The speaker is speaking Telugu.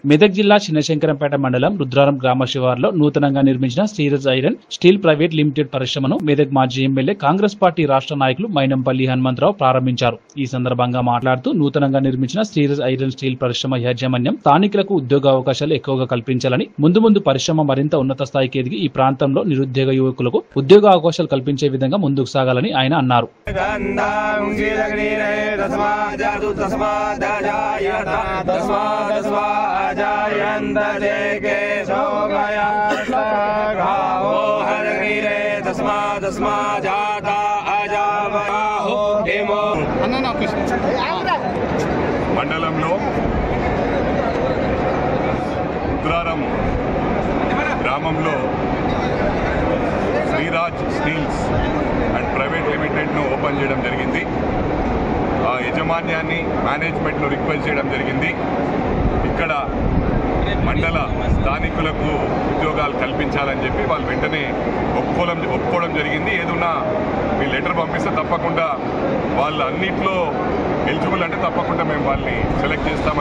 మెదక్ జిల్లా చిన్నశంకరంపేట మండలం రుద్రారం గ్రామ శివారులో నూతనంగా నిర్మించిన శ్రీరజ్ ఐరన్ స్టీల్ ప్రైవేట్ లిమిటెడ్ పరిశ్రమను మెదక్ మాజీ ఎమ్మెల్యే కాంగ్రెస్ పార్టీ రాష్ట్ర నాయకులు మైనంపల్లి హనుమంతరావు ప్రారంభించారు. ఈ సందర్భంగా మాట్లాడుతూ నూతనంగా నిర్మించిన శ్రీరజ్ ఐరన్ స్టీల్ పరిశ్రమ యాజమాన్యం స్థానికులకు ఉద్యోగ అవకాశాలు ఎక్కువగా కల్పించాలని, ముందు పరిశ్రమ మరింత ఉన్నత స్థాయికి ఎదిగి ఈ ప్రాంతంలో నిరుద్యోగ యువకులకు ఉద్యోగ అవకాశాలు కల్పించే విధంగా ముందుకు సాగాలని ఆయన అన్నారు. మండలంలో రుద్రారం గ్రామంలో శ్రీరాజ్ స్టీల్స్ అండ్ ప్రైవేట్ లిమిటెడ్ను ఓపెన్ చేయడం జరిగింది. ఆ యజమాన్యాన్ని మేనేజ్మెంట్ను రిక్వెస్ట్ చేయడం జరిగింది. ఇక్కడ మండల స్థానికులకు ఉద్యోగాలు కల్పించాలని చెప్పి వాళ్ళు వెంటనే ఒప్పుకోవడం జరిగింది. ఏదన్నా మీ లెటర్ పంపిస్తే తప్పకుండా వాళ్ళు అన్నింటిలో ఎలిజిబుల్ అంటే తప్పకుండా మేము వాళ్ళని సెలెక్ట్ చేస్తామని